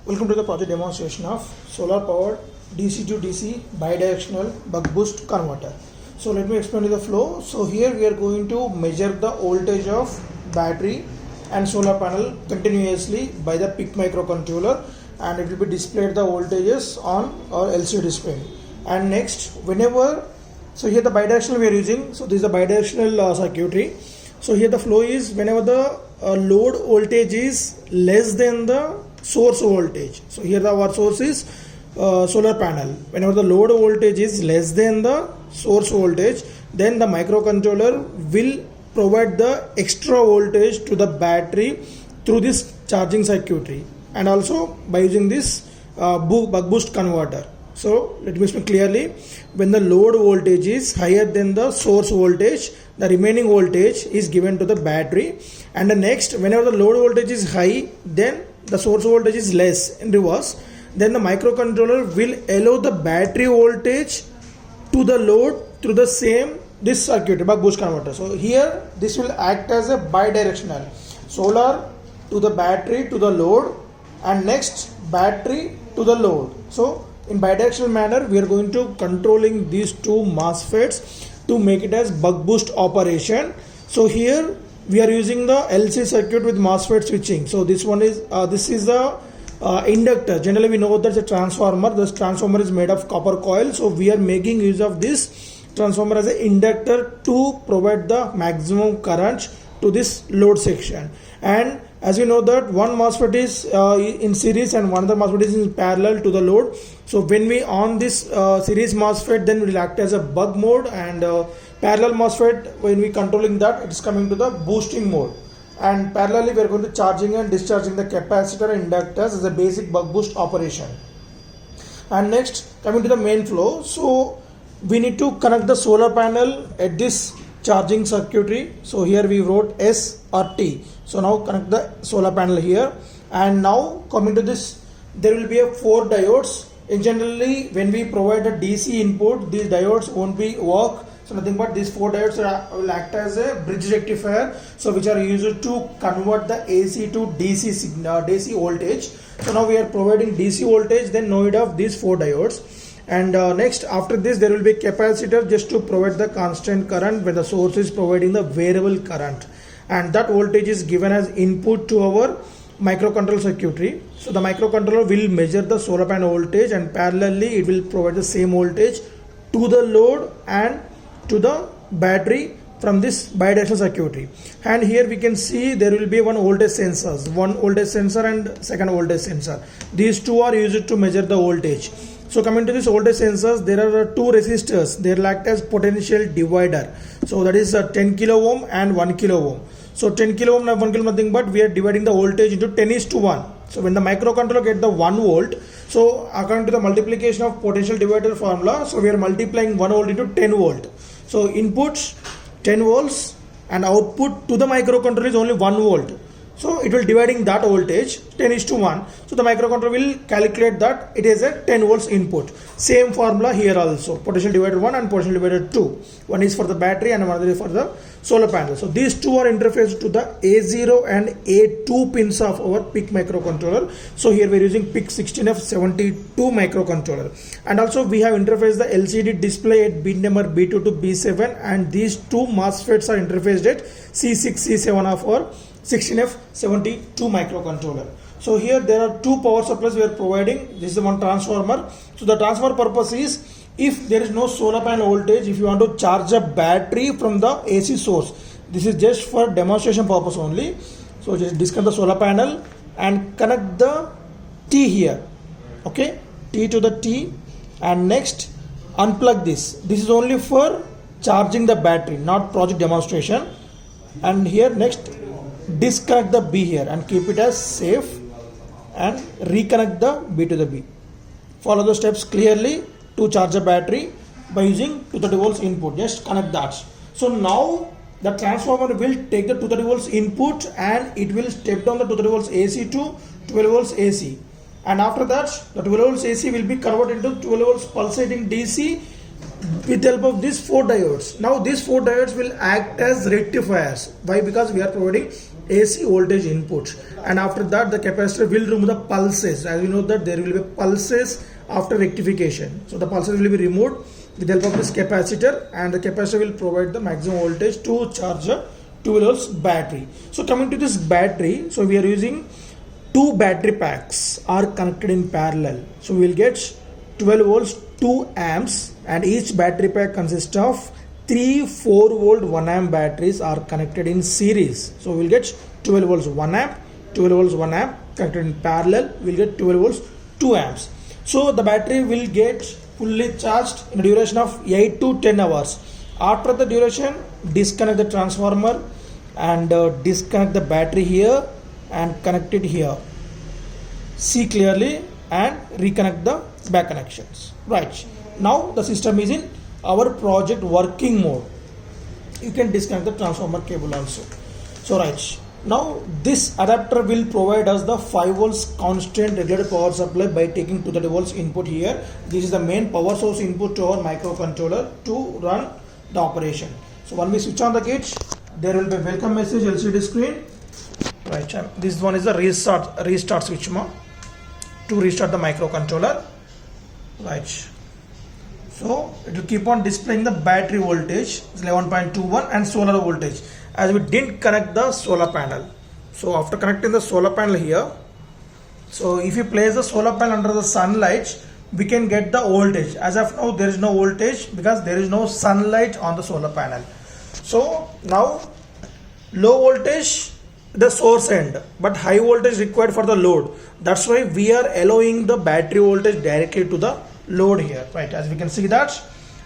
Welcome to the project demonstration of solar powered DC to DC bidirectional buck boost converter. So let me explain you the flow. So here we are going to measure the voltage of battery and solar panel continuously by the PIC microcontroller, and it will be displayed the voltages on our LCD display. And next, whenever, so here the bidirectional we are using, so this is the bidirectional circuitry. So here the flow is whenever the load voltage is less than the source voltage. So here our source is solar panel. Whenever the load voltage is less than the source voltage, then the microcontroller will provide the extra voltage to the battery through this charging circuitry, and also by using this buck boost converter. So let me explain clearly. When the load voltage is higher than the source voltage, the remaining voltage is given to the battery, and the next, whenever the load voltage is high, then the source voltage is less in reverse, then the microcontroller will allow the battery voltage to the load through the same this circuit buck boost converter. So here this will act as a bidirectional, solar to the battery to the load, and next battery to the load. So in bidirectional manner we are going to controlling these two MOSFETs to make it as buck boost operation. So here we are using the LC circuit with MOSFET switching. So this one is this is the inductor. Generally we know that's a transformer. This transformer is made of copper coil, so we are making use of this transformer as an inductor to provide the maximum current to this load section. And as we know that one MOSFET is in series and one other MOSFET is in parallel to the load. So when we on this series MOSFET, then it will act as a buck mode, and parallel MOSFET, when we controlling that, it is coming to the boosting mode. And parallelly we are going to charging and discharging the capacitor and inductors as a basic buck boost operation. And next, coming to the main flow, so we need to connect the solar panel at this charging circuitry. So here we wrote S or T. So now connect the solar panel here, and now coming to this, there will be a 4 diodes. And generally when we provide a DC input, these diodes won't be work. So nothing but these 4 diodes will act as a bridge rectifier, so which are used to convert the AC to DC signal, DC voltage. So now we are providing DC voltage, then no need of these 4 diodes. And next, after this, there will be capacitor just to provide the constant current when the source is providing the variable current, and that voltage is given as input to our microcontroller circuitry. So the microcontroller will measure the solar panel voltage, and parallelly it will provide the same voltage to the load and to the battery from this bidirectional circuitry. And here we can see there will be one voltage sensor and second voltage sensor. These two are used to measure the voltage. So coming to this voltage sensors, there are 2 resistors. They will act as potential divider. So that is 10 kilo ohm and 1 kilo ohm. So 10 kilo ohm and 1 kilo ohm, nothing but we are dividing the voltage into 10:1. So when the microcontroller get the 1 volt, so according to the multiplication of potential divider formula, so we are multiplying 1 volt into 10 volt. So inputs 10 volts and output to the microcontroller is only 1 volt. So it will dividing that voltage 10:1. So the microcontroller will calculate that it is a 10 volts input. Same formula here also. Potential divider 1 and potential divider 2. One is for the battery and another is for the solar panel. So these two are interfaced to the A0 and A2 pins of our PIC microcontroller. So here we are using PIC 16F72 microcontroller. And also we have interfaced the LCD display at bit number B2 to B7, and these two MOSFETs are interfaced at C6, C7 of our 16F72 microcontroller. So here there are 2 power supplies we are providing. This is the one transformer. So the transformer purpose is, if there is no solar panel voltage, if you want to charge a battery from the AC source, this is just for demonstration purpose only. So just disconnect the solar panel and connect the T here. Okay, T to the T, and next unplug this. This is only for charging the battery, not project demonstration. And here next, disconnect the B here and keep it as safe, and reconnect the B to the B. Follow the steps clearly to charge a battery by using 230 volts input. Just connect that. So now the transformer will take the 230 volts input and it will step down the 230 volts AC to 12 volts AC, and after that the 12 volts AC will be converted into 12 volts pulsating DC with the help of these 4 diodes. Now these 4 diodes will act as rectifiers. Why? Because we are providing AC voltage input, and after that the capacitor will remove the pulses. As we know that there will be pulses after rectification, so the pulses will be removed with the help of this capacitor, and the capacitor will provide the maximum voltage to charge a 12 volts battery. So coming to this battery, so we are using two battery packs are connected in parallel, so we will get 12 volts 2 amps, and each battery pack consists of 3 4 volt 1 amp batteries are connected in series. So we will get 12 volts 1 amp, 12 volts 1 amp connected in parallel, we will get 12 volts 2 amps. So the battery will get fully charged in a duration of 8 to 10 hours. After the duration, disconnect the transformer and disconnect the battery here and connect it here. See clearly and reconnect the back connections. Right, now the system is in our project working mode. You can disconnect the transformer cable also. So right, now this adapter will provide us the 5 volts constant regulated power supply by taking 230 volts input here. This is the main power source input to our microcontroller to run the operation. So when we switch on the kit, there will be a welcome message LCD screen. Right, this one is the restart switch mode to restart the microcontroller. Right, so it will keep on displaying the battery voltage 11.21 and solar voltage, as we didn't connect the solar panel. So after connecting the solar panel here, so if you place the solar panel under the sunlight, we can get the voltage. As of now there is no voltage because there is no sunlight on the solar panel. So now low voltage the source end, but high voltage required for the load. That's why we are allowing the battery voltage directly to the load here. Right, as we can see that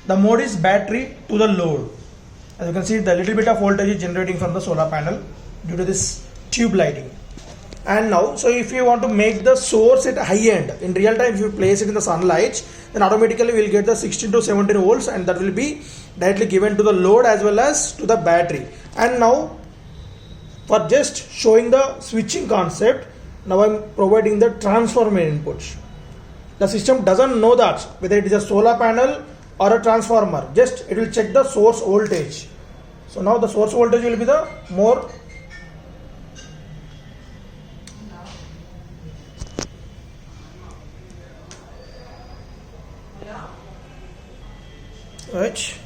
the mode is battery to the load. As you can see, the little bit of voltage is generating from the solar panel due to this tube lighting. And now, so if you want to make the source at high end, in real time if you place it in the sunlight, then automatically we will get the 16 to 17 volts, and that will be directly given to the load as well as to the battery. And now for just showing the switching concept, now I am providing the transformer inputs. The system doesn't know that whether it is a solar panel or a transformer, just it will check the source voltage. So now the source voltage will be the more right.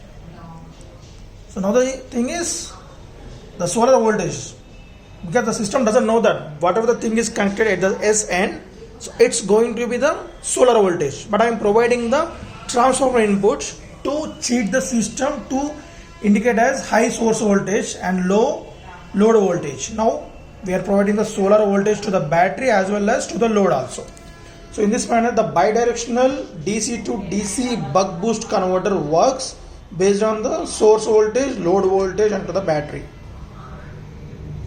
So now the thing is the solar voltage, because the system doesn't know that whatever the thing is connected at the S end, so it's going to be the solar voltage, but I am providing the transformer input to cheat the system to indicate as high source voltage and low load voltage. Now we are providing the solar voltage to the battery as well as to the load also. So in this manner the bidirectional DC to DC buck boost converter works based on the source voltage, load voltage and to the battery.